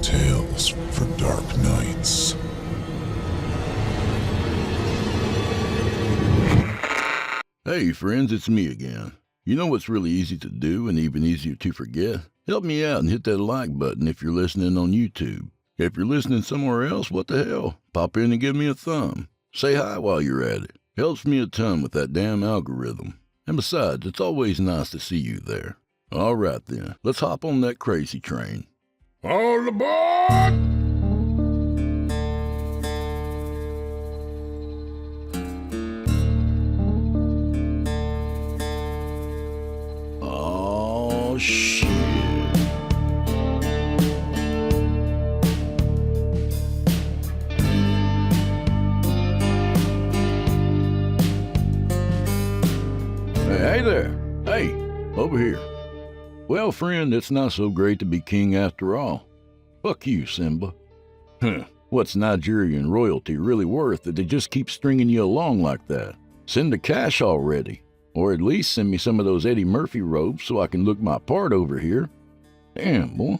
Chilling tales for dark nights. Hey friends, it's me again. You know what's really easy to do and even easier to forget? Help me out and hit that like button if you're listening on YouTube. If you're listening somewhere else, what the hell? Pop in and give me a thumb. Say hi while you're at it. Helps me a ton with that damn algorithm. And besides, it's always nice to see you there. All right then, let's hop on that crazy train. All aboard! Oh, shit. Hey there. Hey, over here. Well, friend, it's not so great to be king after all. Fuck you, Simba. What's Nigerian royalty really worth that they just keep stringing you along like that? Send the cash already. Or at least send me some of those Eddie Murphy robes so I can look my part over here. Damn, boy.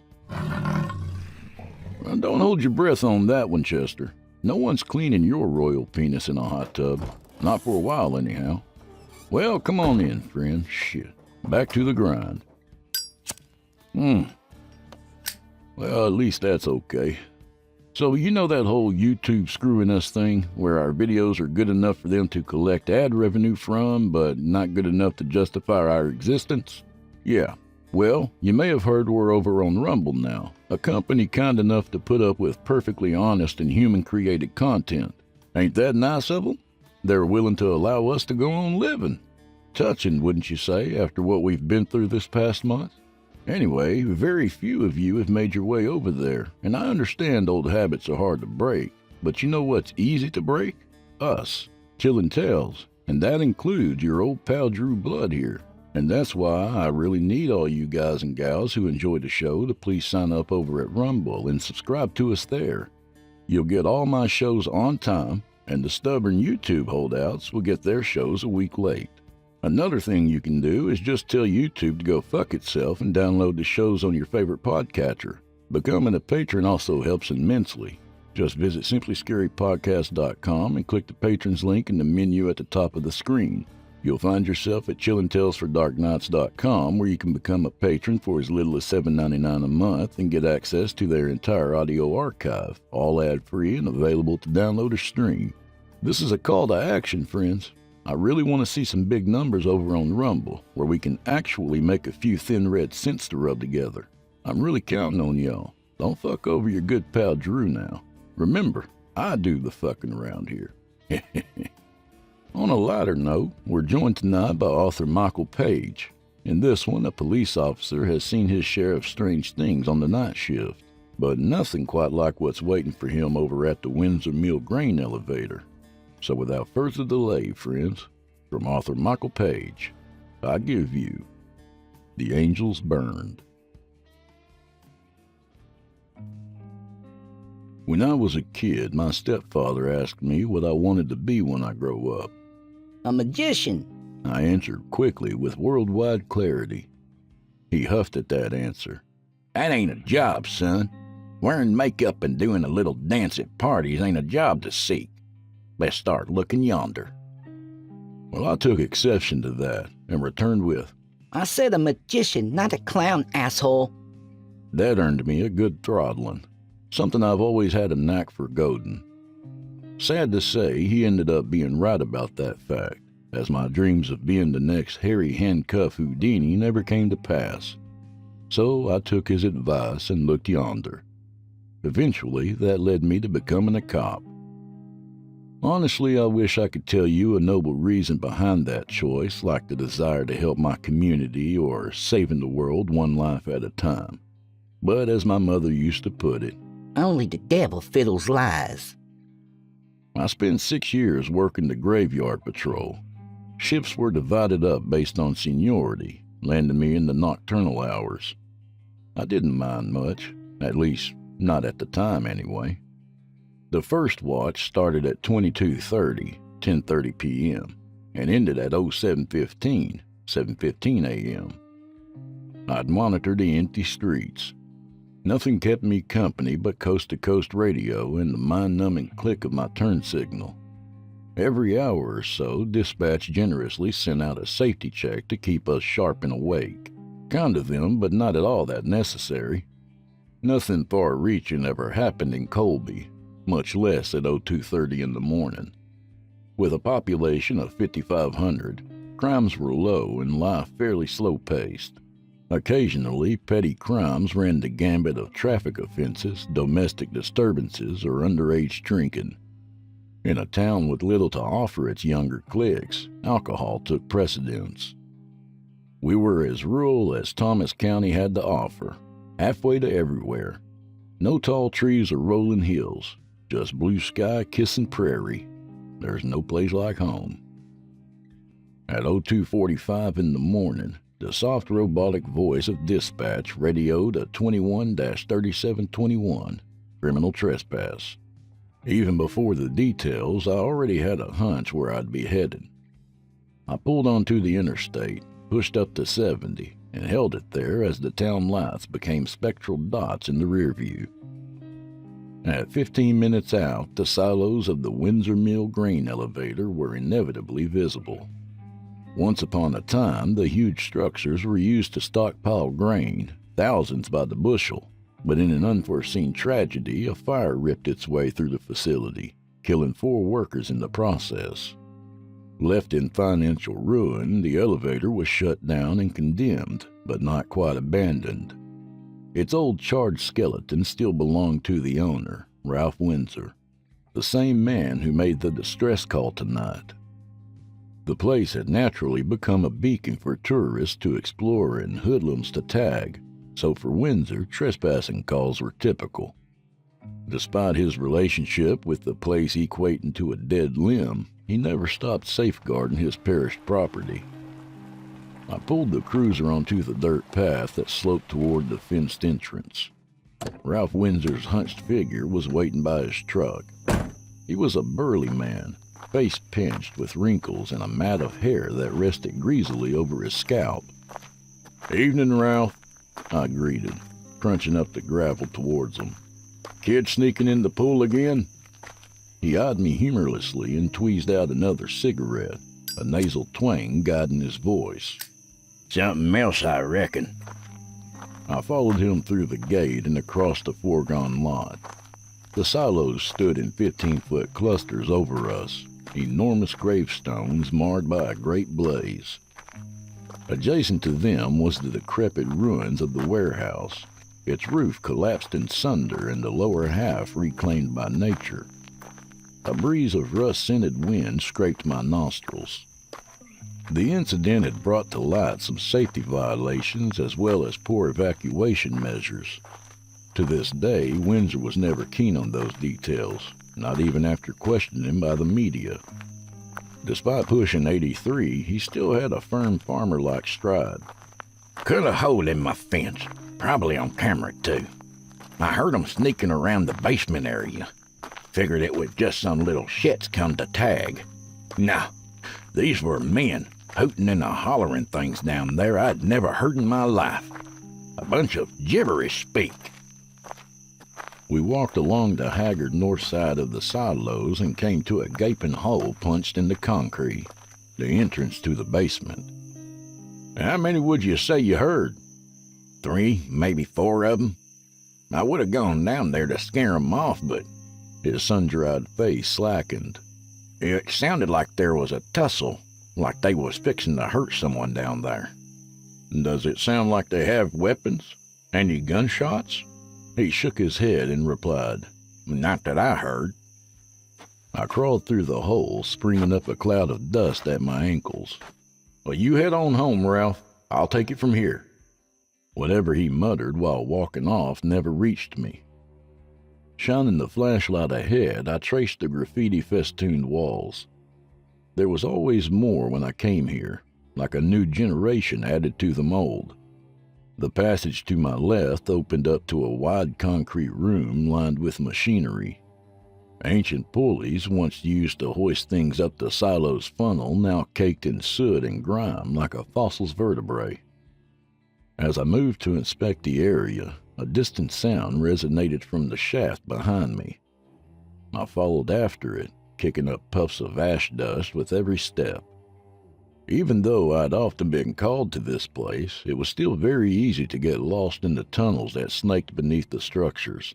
Well, don't hold your breath on that one, Chester. No one's cleaning your royal penis in a hot tub. Not for a while, anyhow. Well, come on in, friend. Shit. Back to the grind. Well, at least that's okay. So, you know that whole YouTube screwing us thing, where our videos are good enough for them to collect ad revenue from, but not good enough to justify our existence? Yeah. Well, you may have heard we're over on Rumble now, a company kind enough to put up with perfectly honest and human-created content. Ain't that nice of them? They're willing to allow us to go on living. Touching, wouldn't you say, after what we've been through this past month? Anyway, very few of you have made your way over there, and I understand old habits are hard to break, but you know what's easy to break? Us, Chillin' Tales, and that includes your old pal Drew Blood here. And that's why I really need all you guys and gals who enjoy the show to please sign up over at Rumble and subscribe to us there. You'll get all my shows on time, and the stubborn YouTube holdouts will get their shows a week late. Another thing you can do is just tell YouTube to go fuck itself and download the shows on your favorite podcatcher. Becoming a patron also helps immensely. Just visit simplyscarypodcast.com and click the patrons link in the menu at the top of the screen. You'll find yourself at chillingtalesfordarknights.com, where you can become a patron for as little as $7.99 a month and get access to their entire audio archive, all ad-free and available to download or stream. This is a call to action, friends. I really want to see some big numbers over on Rumble, where we can actually make a few thin red cents to rub together. I'm really counting on y'all. Don't fuck over your good pal Drew now. Remember, I do the fucking around here. On a lighter note, we're joined tonight by author Michael Page. In this one, a police officer has seen his share of strange things on the night shift, but nothing quite like what's waiting for him over at the Windsor Mill grain elevator. So without further delay, friends, from author Michael Page, I give you The Angels Burned. When I was a kid, my stepfather asked me what I wanted to be when I grow up. A magician, I answered quickly with worldwide clarity. He huffed at that answer. That ain't a job, son. Wearing makeup and doing a little dance at parties ain't a job to seek. Let's start looking yonder. Well, I took exception to that and returned with, I said a magician, not a clown, asshole. That earned me a good throttling, something I've always had a knack for goading. Sad to say, he ended up being right about that fact, as my dreams of being the next hairy handcuff Houdini never came to pass. So I took his advice and looked yonder. Eventually, that led me to becoming a cop. Honestly, I wish I could tell you a noble reason behind that choice, like the desire to help my community or saving the world one life at a time. But as my mother used to put it, Only the devil fiddles lies. I spent 6 years working the graveyard patrol. Shifts were divided up based on seniority, landing me in the nocturnal hours. I didn't mind much, at least not at the time anyway. The first watch started at 22:30, 10:30 p.m., and ended at 07:15, 7:15 a.m. I'd monitor the empty streets. Nothing kept me company but coast-to-coast radio and the mind-numbing click of my turn signal. Every hour or so, dispatch generously sent out a safety check to keep us sharp and awake. Kind of them, but not at all that necessary. Nothing far-reaching ever happened in Colby, much less at 02:30 in the morning. With a population of 5,500, crimes were low and life fairly slow-paced. Occasionally, petty crimes ran the gambit of traffic offenses, domestic disturbances, or underage drinking. In a town with little to offer its younger cliques, alcohol took precedence. We were as rural as Thomas County had to offer, halfway to everywhere. No tall trees or rolling hills, just blue sky kissing prairie. There's no place like home. At 02:45 in the morning, the soft robotic voice of dispatch radioed a 21-3721, criminal trespass. Even before the details, I already had a hunch where I'd be headed. I pulled onto the interstate, pushed up to 70, and held it there as the town lights became spectral dots in the rear view. At 15 minutes out, the silos of the Windsor Mill grain elevator were inevitably visible. Once upon a time, the huge structures were used to stockpile grain, thousands by the bushel, but in an unforeseen tragedy, a fire ripped its way through the facility, killing 4 workers in the process. Left in financial ruin, the elevator was shut down and condemned, but not quite abandoned. Its old charred skeleton still belonged to the owner, Ralph Windsor, the same man who made the distress call tonight. The place had naturally become a beacon for tourists to explore and hoodlums to tag, so for Windsor, trespassing calls were typical. Despite his relationship with the place equating to a dead limb, he never stopped safeguarding his perished property. I pulled the cruiser onto the dirt path that sloped toward the fenced entrance. Ralph Windsor's hunched figure was waiting by his truck. He was a burly man, face pinched with wrinkles and a mat of hair that rested greasily over his scalp. "Evening, Ralph," I greeted, crunching up the gravel towards him. "Kid sneaking in the pool again?" He eyed me humorlessly and tweezed out another cigarette, a nasal twang guiding his voice. "Something else, I reckon." I followed him through the gate and across the foregone lot. The silos stood in 15-foot clusters over us, enormous gravestones marred by a great blaze. Adjacent to them was the decrepit ruins of the warehouse, its roof collapsed in sunder and the lower half reclaimed by nature. A breeze of rust-scented wind scraped my nostrils. The incident had brought to light some safety violations as well as poor evacuation measures. To this day, Windsor was never keen on those details, not even after questioning by the media. Despite pushing 83, he still had a firm farmer-like stride. "Cut a hole in my fence, probably on camera too. I heard 'em sneaking around the basement area. Figured it was just some little shits come to tag. Nah, these were men, hooting and hollering things down there I'd never heard in my life. A bunch of gibberish speak." We walked along the haggard north side of the silos and came to a gaping hole punched in the concrete, the entrance to the basement. "How many would you say you heard?" "3, maybe 4 of 'em. I would have gone down there to scare 'em off, but..." His sun-dried face slackened. "It sounded like there was a tussle, like they was fixing to hurt someone down there." "Does it sound like they have weapons? Any gunshots?" He shook his head and replied, "Not that I heard." I crawled through the hole, springing up a cloud of dust at my ankles. "Well, you head on home, Ralph. I'll take it from here." Whatever he muttered while walking off never reached me. Shining the flashlight ahead, I traced the graffiti-festooned walls. There was always more when I came here, like a new generation added to the mold. The passage to my left opened up to a wide concrete room lined with machinery. Ancient pulleys, once used to hoist things up the silo's funnel, now caked in soot and grime like a fossil's vertebrae. As I moved to inspect the area, A distant sound resonated from the shaft behind me. I followed after it, kicking up puffs of ash dust with every step. Even though I'd often been called to this place, it was still very easy to get lost in the tunnels that snaked beneath the structures.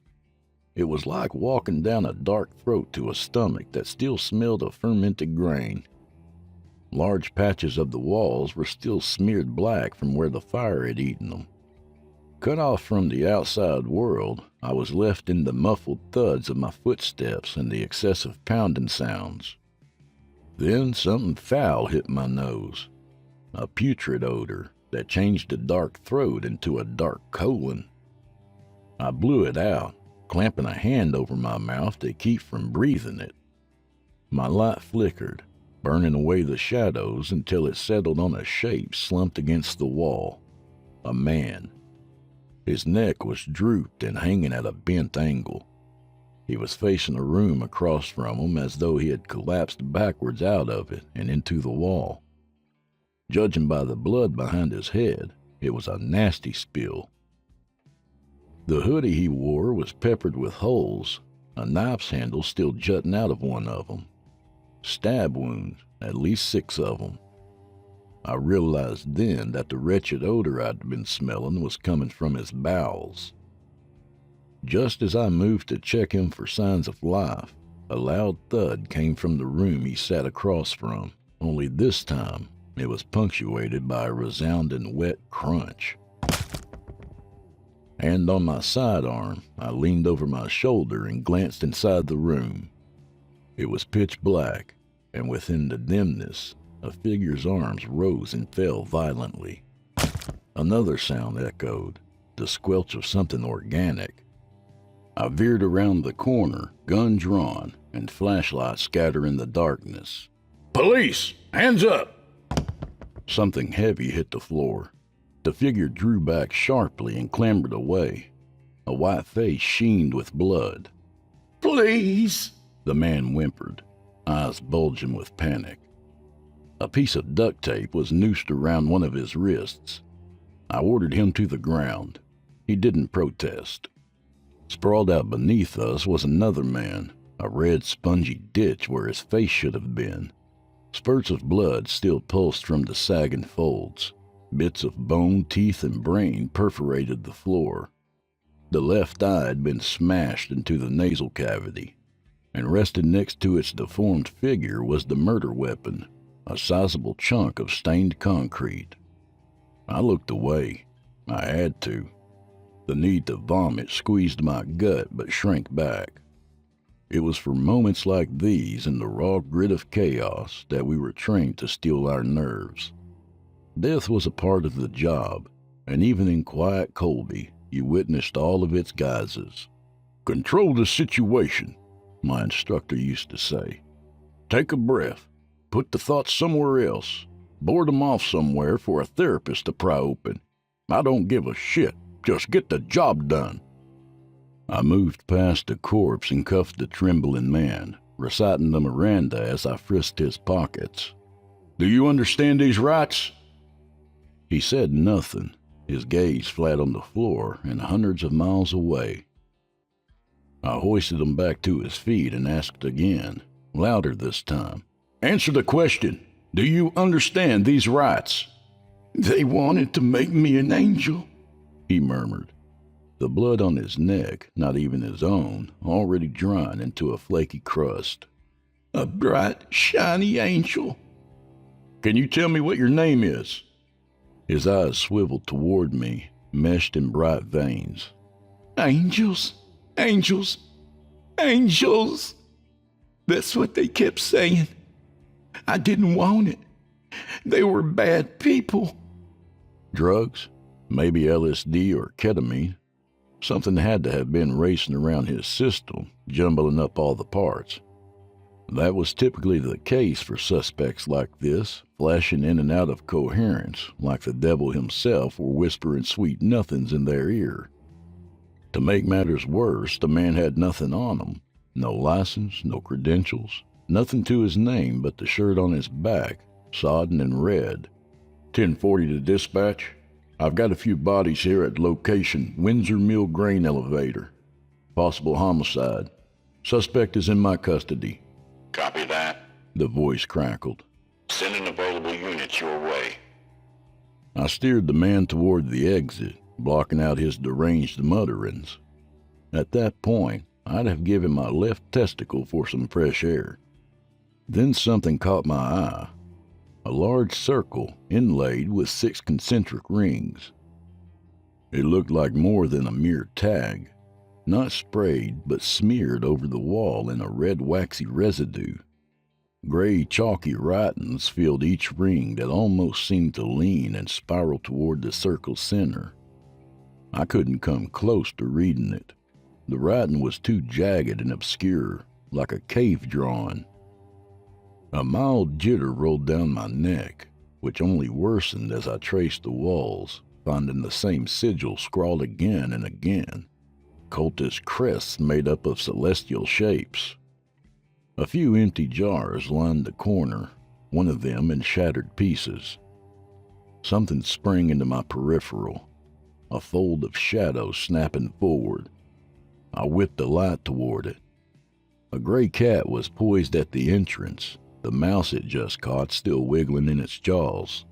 It was like walking down a dark throat to a stomach that still smelled of fermented grain. Large patches of the walls were still smeared black from where the fire had eaten them. Cut off from the outside world, I was left in the muffled thuds of my footsteps and the excessive pounding sounds. Then something foul hit my nose, a putrid odor that changed a dark throat into a dark colon. I blew it out, clamping a hand over my mouth to keep from breathing it. My light flickered, burning away the shadows until it settled on a shape slumped against the wall. A man. His neck was drooped and hanging at a bent angle. He was facing a room across from him as though he had collapsed backwards out of it and into the wall. Judging by the blood behind his head, it was a nasty spill. The hoodie he wore was peppered with holes, a knife's handle still jutting out of one of them. Stab wounds, at least 6 of them. I realized then that the wretched odor I'd been smelling was coming from his bowels. Just as I moved to check him for signs of life, a loud thud came from the room he sat across from, only this time it was punctuated by a resounding wet crunch. Hand on my sidearm, I leaned over my shoulder and glanced inside the room. It was pitch black, and within the dimness, a figure's arms rose and fell violently. Another sound echoed, the squelch of something organic. I veered around the corner, gun drawn, and flashlight scattered in the darkness. "Police! Hands up!" Something heavy hit the floor. The figure drew back sharply and clambered away. A white face sheened with blood. "Please!" the man whimpered, eyes bulging with panic. A piece of duct tape was noosed around one of his wrists. I ordered him to the ground. He didn't protest. Sprawled out beneath us was another man, a red spongy ditch where his face should have been. Spurts of blood still pulsed from the sagging folds. Bits of bone, teeth, and brain perforated the floor. The left eye had been smashed into the nasal cavity, and resting next to its deformed figure was the murder weapon, a sizable chunk of stained concrete. I looked away. I had to. The need to vomit squeezed my gut but shrank back. It was for moments like these in the raw grit of chaos that we were trained to steel our nerves. Death was a part of the job, and even in quiet Colby, you witnessed all of its guises. "Control the situation," my instructor used to say. "Take a breath. Put the thoughts somewhere else. Board them off somewhere for a therapist to pry open. I don't give a shit. Just get the job done." I moved past the corpse and cuffed the trembling man, reciting the Miranda as I frisked his pockets. "Do you understand these rights?" He said nothing, his gaze flat on the floor and hundreds of miles away. I hoisted him back to his feet and asked again, louder this time. "Answer the question. Do you understand these rights?" "They wanted to make me an angel," he murmured. The blood on his neck, not even his own, already drying into a flaky crust. "A bright, shiny angel." "Can you tell me what your name is?" His eyes swiveled toward me, meshed in bright veins. "Angels, angels, angels." That's what they kept saying. I didn't want it. They were bad people. Drugs? Maybe LSD or ketamine. Something had to have been racing around his system, jumbling up all the parts. That was typically the case for suspects like this, flashing in and out of coherence, like the devil himself were whispering sweet nothings in their ear. To make matters worse, the man had nothing on him. No license, no credentials, nothing to his name but the shirt on his back, sodden and red. 1040 to dispatch? I've got a few bodies here at location Windsor Mill Grain Elevator. Possible homicide. Suspect is in my custody. Copy that. The voice crackled. Sending available units your way. I steered the man toward the exit, blocking out his deranged mutterings. At that point, I'd have given my left testicle for some fresh air. Then something caught my eye. A large circle inlaid with 6 concentric rings. It looked like more than a mere tag, not sprayed but smeared over the wall in a red waxy residue. Gray chalky writings filled each ring that almost seemed to lean and spiral toward the circle's center. I couldn't come close to reading it. The writing was too jagged and obscure, like a cave drawing. A mild jitter rolled down my neck, which only worsened as I traced the walls, finding the same sigil scrawled again and again. Cultist crests made up of celestial shapes. A few empty jars lined the corner, one of them in shattered pieces. Something sprang into my peripheral, a fold of shadow snapping forward. I whipped the light toward it. A gray cat was poised at the entrance, the mouse it just caught still wiggling in its jaws.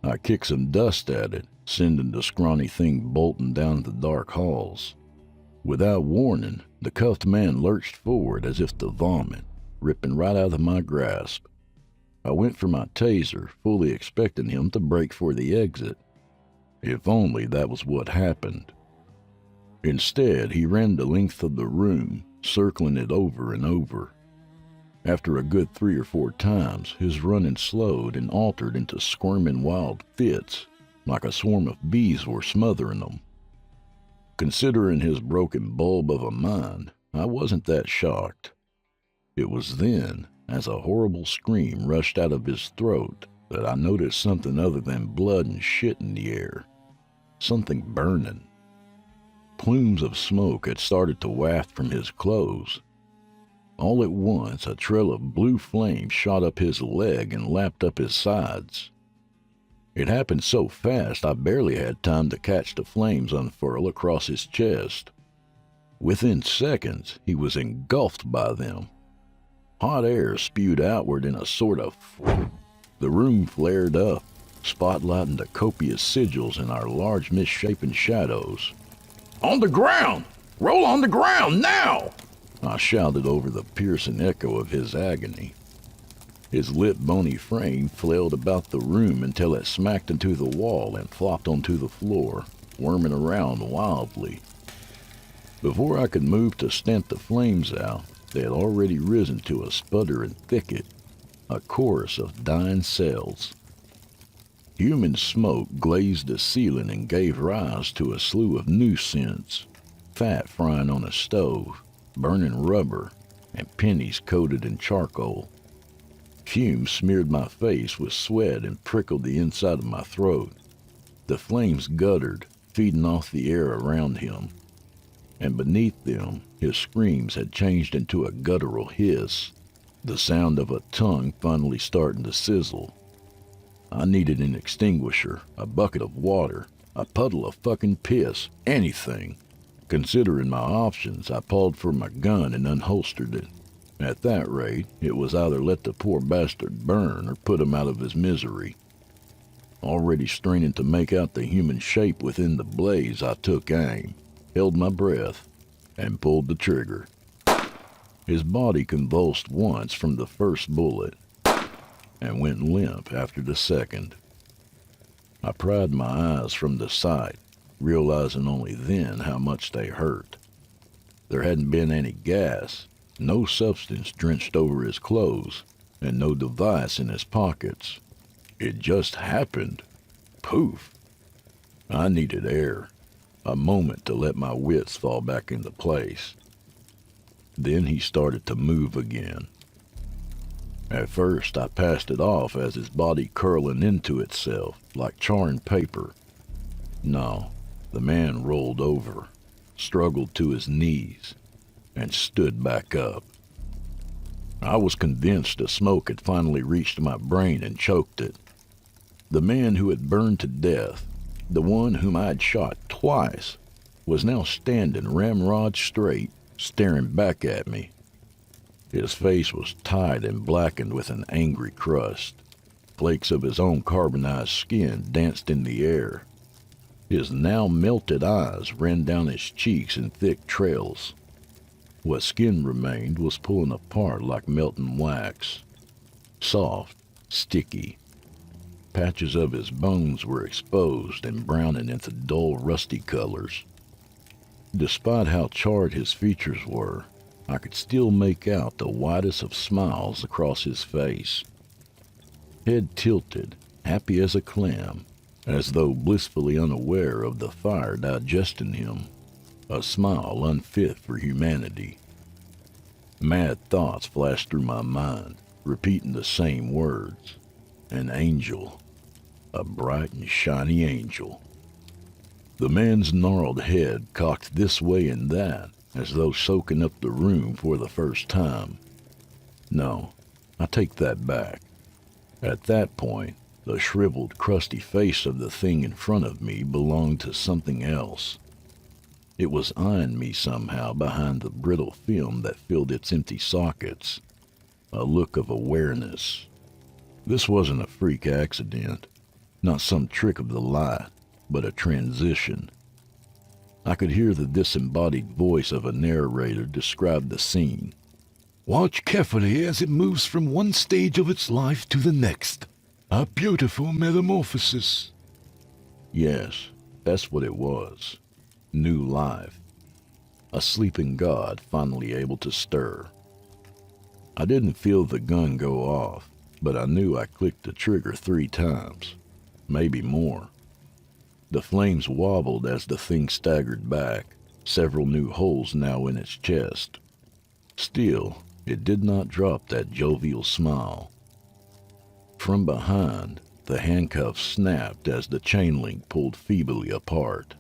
I kicked some dust at it, sending the scrawny thing bolting down the dark halls. Without warning, the cuffed man lurched forward as if to vomit, ripping right out of my grasp. I went for my taser, fully expecting him to break for the exit. If only that was what happened. Instead, he ran the length of the room, circling it over and over. After a good 3 or 4 times, his running slowed and altered into squirming wild fits, like a swarm of bees were smothering him. Considering his broken bulb of a mind, I wasn't that shocked. It was then, as a horrible scream rushed out of his throat, that I noticed something other than blood and shit in the air. Something burning. Plumes of smoke had started to waft from his clothes. All at once, a trail of blue flame shot up his leg and lapped up his sides. It happened so fast I barely had time to catch the flames unfurl across his chest. Within seconds, he was engulfed by them. Hot air spewed outward in a sort of... The room flared up, spotlighting the copious sigils in our large misshapen shadows. "On the ground! Roll on the ground, now!" I shouted over the piercing echo of his agony. His lit bony frame flailed about the room until it smacked into the wall and flopped onto the floor, worming around wildly. Before I could move to stamp the flames out, they had already risen to a sputtering thicket, a chorus of dying cells. Human smoke glazed the ceiling and gave rise to a slew of new scents, fat frying on a stove, burning rubber, and pennies coated in charcoal. Fumes smeared my face with sweat and prickled the inside of my throat. The flames guttered, feeding off the air around him. And beneath them, his screams had changed into a guttural hiss, the sound of a tongue finally starting to sizzle. I needed an extinguisher, a bucket of water, a puddle of fucking piss, anything. Considering my options, I paused for my gun and unholstered it. At that rate, it was either let the poor bastard burn or put him out of his misery. Already straining to make out the human shape within the blaze, I took aim, held my breath, and pulled the trigger. His body convulsed once from the first bullet, and went limp after the second. I pried my eyes from the sight, realizing only then how much they hurt. There hadn't been any gas, no substance drenched over his clothes, and no device in his pockets. It just happened. Poof. I needed air, a moment to let my wits fall back into place. Then he started to move again. At first, I passed it off as his body curling into itself, like charring paper. No, the man rolled over, struggled to his knees, and stood back up. I was convinced the smoke had finally reached my brain and choked it. The man who had burned to death, The one whom I had shot twice was now standing ramrod straight, staring back at me. His face was tied and blackened with an angry crust. Flakes of his own carbonized skin danced in the air. His now melted eyes ran down his cheeks in thick trails. What skin remained was pulling apart like melting wax. Soft, sticky. Patches of his bones were exposed and browning into dull, rusty colors. Despite how charred his features were, I could still make out the widest of smiles across his face. Head tilted, happy as a clam, as though blissfully unaware of the fire digesting him. A smile unfit for humanity. Mad thoughts flashed through my mind, repeating the same words. An angel. A bright and shiny angel. The man's gnarled head cocked this way and that, as though soaking up the room for the first time. No, I take that back. At that point, the shriveled, crusty face of the thing in front of me belonged to something else. It was eyeing me somehow behind the brittle film that filled its empty sockets. A look of awareness. This wasn't a freak accident, not some trick of the light, but a transition. I could hear the disembodied voice of a narrator describe the scene. Watch carefully as it moves from one stage of its life to the next. A beautiful metamorphosis. Yes, that's what it was. New life. A sleeping god finally able to stir. I didn't feel the gun go off, but I knew I clicked the trigger 3 times, maybe more. The flames wobbled as the thing staggered back, several new holes now in its chest. Still, it did not drop that jovial smile. From behind, the handcuffs snapped as the chain link pulled feebly apart.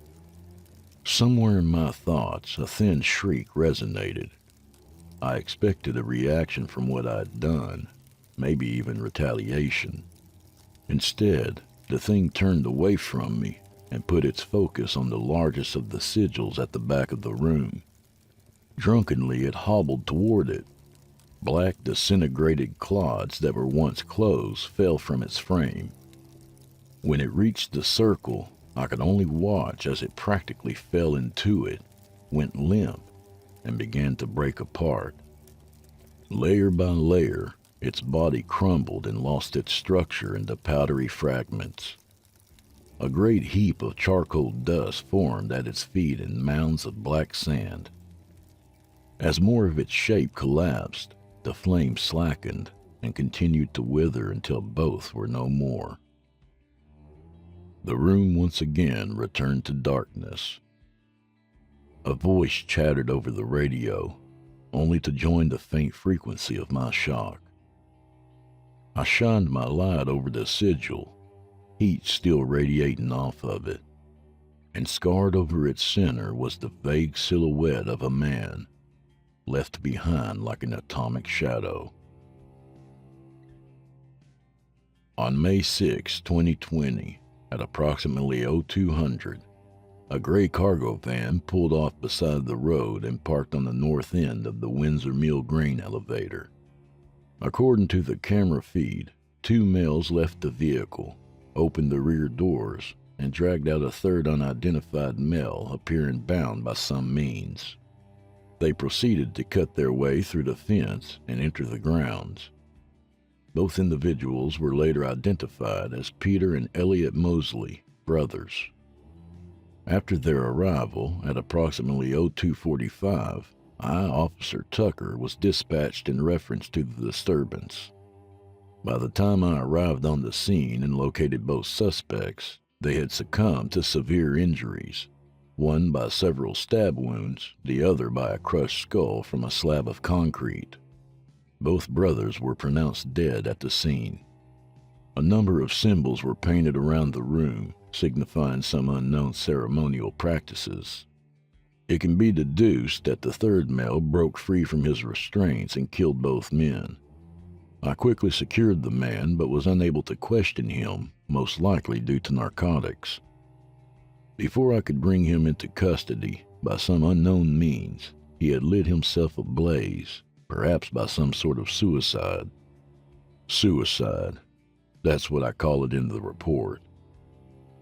Somewhere in my thoughts, a thin shriek resonated. I expected a reaction from what I'd done, maybe even retaliation. Instead, the thing turned away from me and put its focus on the largest of the sigils at the back of the room. Drunkenly, it hobbled toward it. Black, disintegrated clods that were once closed fell from its frame. When it reached the circle, I could only watch as it practically fell into it, went limp, and began to break apart. Layer by layer, its body crumbled and lost its structure into powdery fragments. A great heap of charcoal dust formed at its feet in mounds of black sand. As more of its shape collapsed, the flame slackened and continued to wither until both were no more. The room once again returned to darkness. A voice chattered over the radio, only to join the faint frequency of my shock. I shined my light over the sigil, heat still radiating off of it, and scarred over its center was the vague silhouette of a man, left behind like an atomic shadow. On May 6, 2020, at approximately 0200, a gray cargo van pulled off beside the road and parked on the north end of the Windsor Mill grain elevator. According to the camera feed, 2 males left the vehicle, opened the rear doors, and dragged out a third unidentified male appearing bound by some means. They proceeded to cut their way through the fence and enter the grounds. Both individuals were later identified as Peter and Elliot Mosley, brothers. After their arrival at approximately 0245, Officer Tucker was dispatched in reference to the disturbance. By the time I arrived on the scene and located both suspects, they had succumbed to severe injuries, one by several stab wounds, the other by a crushed skull from a slab of concrete. Both brothers were pronounced dead at the scene. A number of symbols were painted around the room, signifying some unknown ceremonial practices. It can be deduced that the third male broke free from his restraints and killed both men. I quickly secured the man but was unable to question him, most likely due to narcotics. Before I could bring him into custody, by some unknown means, he had lit himself ablaze, perhaps by some sort of suicide. Suicide. That's what I call it in the report.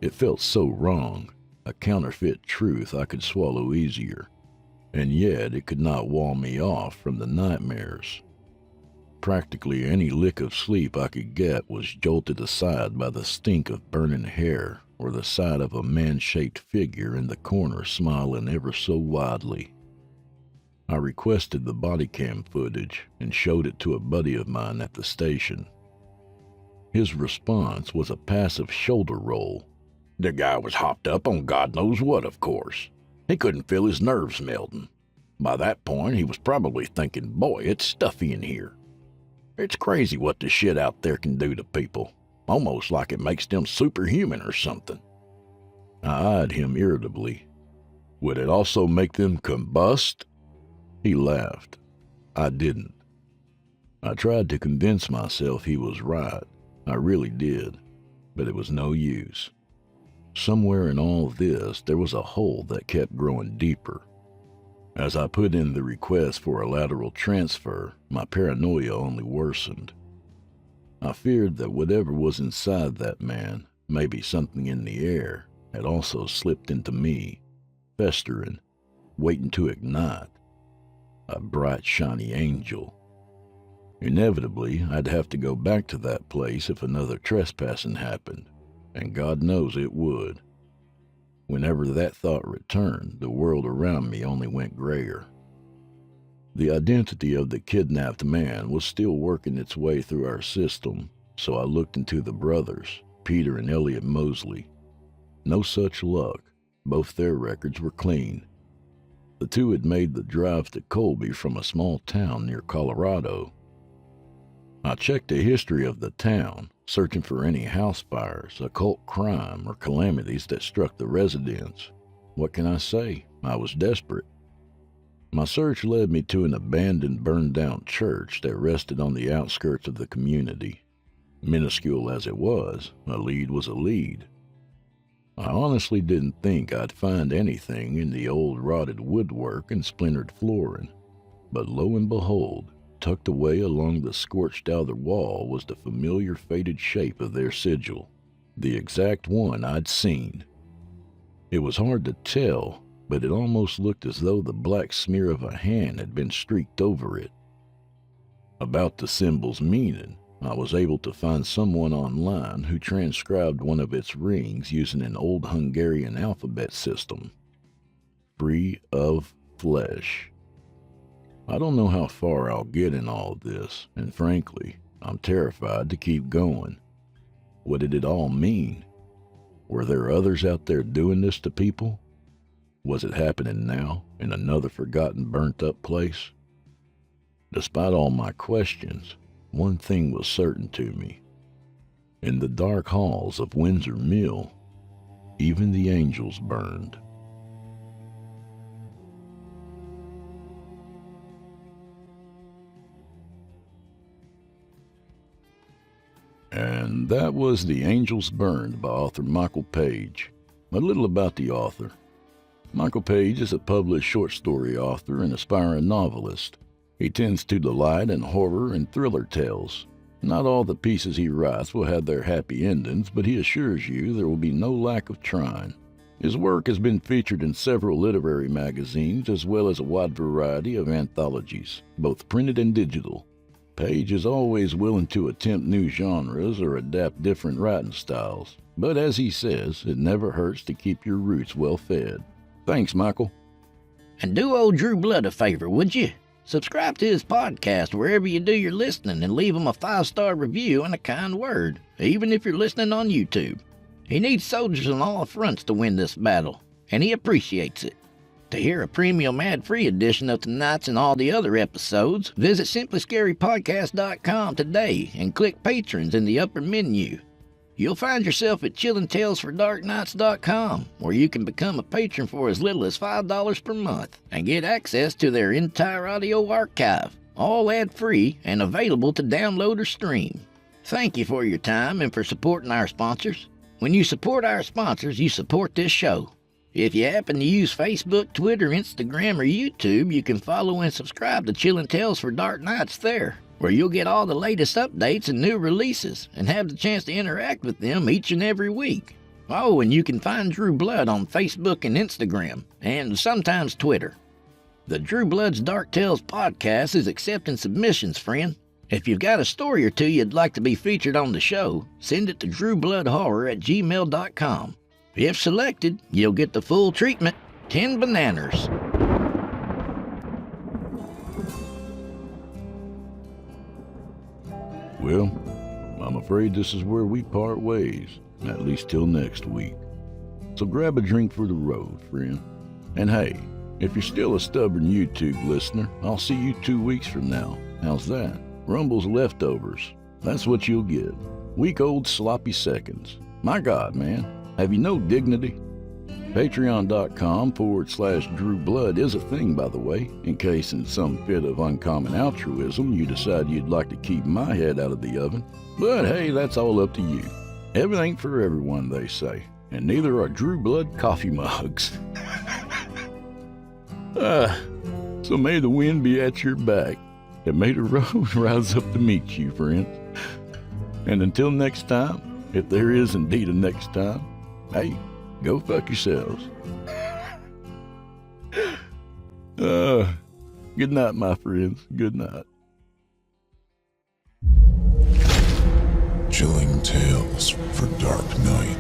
It felt so wrong, a counterfeit truth I could swallow easier, and yet it could not wall me off from the nightmares. Practically any lick of sleep I could get was jolted aside by the stink of burning hair or the sight of a man-shaped figure in the corner smiling ever so widely. I requested the body cam footage and showed it to a buddy of mine at the station. His response was a passive shoulder roll. The guy was hopped up on God knows what, of course. He couldn't feel his nerves melting. By that point, he was probably thinking, boy, it's stuffy in here. It's crazy what the shit out there can do to people, almost like it makes them superhuman or something. I eyed him irritably. Would it also make them combust? He laughed. I didn't. I tried to convince myself he was right. I really did, but it was no use. Somewhere in all this, there was a hole that kept growing deeper. As I put in the request for a lateral transfer, my paranoia only worsened. I feared that whatever was inside that man, maybe something in the air, had also slipped into me, festering, waiting to ignite. A bright, shiny angel. Inevitably, I'd have to go back to that place if another trespassing happened, and God knows it would. Whenever that thought returned, the world around me only went grayer. The identity of the kidnapped man was still working its way through our system, so I looked into the brothers, Peter and Elliot Mosley. No such luck. Both their records were clean. The two had made the drive to Colby from a small town near Colorado. I checked the history of the town, searching for any house fires, occult crime, or calamities that struck the residents. What can I say? I was desperate. My search led me to an abandoned, burned-down church that rested on the outskirts of the community. Minuscule as it was, a lead was a lead. I honestly didn't think I'd find anything in the old rotted woodwork and splintered flooring, but lo and behold, tucked away along the scorched outer wall was the familiar faded shape of their sigil, the exact one I'd seen. It was hard to tell, but it almost looked as though the black smear of a hand had been streaked over it. About the symbol's meaning, I was able to find someone online who transcribed one of its rings using an old Hungarian alphabet system. Free of flesh. I don't know how far I'll get in all this, and frankly, I'm terrified to keep going. What did it all mean? Were there others out there doing this to people? Was it happening now, in another forgotten, burnt-up place? Despite all my questions, one thing was certain to me. In the dark halls of Windsor Mill, even the angels burned. And that was The Angels Burned by author Michael Page. A little about the author. Michael Page is a published short story author and aspiring novelist. He tends to delight in horror and thriller tales. Not all the pieces he writes will have their happy endings, but he assures you there will be no lack of trying. His work has been featured in several literary magazines as well as a wide variety of anthologies, both printed and digital. Page is always willing to attempt new genres or adapt different writing styles, but as he says, it never hurts to keep your roots well fed. Thanks, Michael. And do old Drew Blood a favor, would you? Subscribe to his podcast wherever you do your listening and leave him a 5-star review and a kind word, even if you're listening on YouTube. He needs soldiers on all fronts to win this battle, and he appreciates it. To hear a premium ad-free edition of tonight's and all the other episodes, visit simplyscarypodcast.com today and click Patrons in the upper menu. You'll find yourself at chillingtalesfordarknights.com, where you can become a patron for as little as $5 per month and get access to their entire audio archive, all ad-free and available to download or stream. Thank you for your time and for supporting our sponsors. When you support our sponsors, you support this show. If you happen to use Facebook, Twitter, Instagram, or YouTube, you can follow and subscribe to Chillin' Tales for Dark Nights there, where you'll get all the latest updates and new releases, and have the chance to interact with them each and every week. Oh, and you can find Drew Blood on Facebook and Instagram, and sometimes Twitter. The Drew Blood's Dark Tales podcast is accepting submissions, friend. If you've got a story or two you'd like to be featured on the show, send it to drewbloodhorror@gmail.com. If selected, you'll get the full treatment, 10 bananas. Well, I'm afraid this is where we part ways, at least till next week. So grab a drink for the road, friend. And hey, if you're still a stubborn YouTube listener, I'll see you 2 weeks from now. How's that? Rumble's leftovers. That's what you'll get. Week-old sloppy seconds. My God, man, have you no dignity? Patreon.com/Drew Blood is a thing, by the way, in case in some fit of uncommon altruism you decide you'd like to keep my head out of the oven. But hey, that's all up to you. Heaven ain't for everyone, they say, and neither are Drew Blood coffee mugs. So may the wind be at your back, and may the road rise up to meet you, friends. And until next time, if there is indeed a next time, hey, go fuck yourselves. Good night, my friends. Good night. Chilling Tales for Dark Night.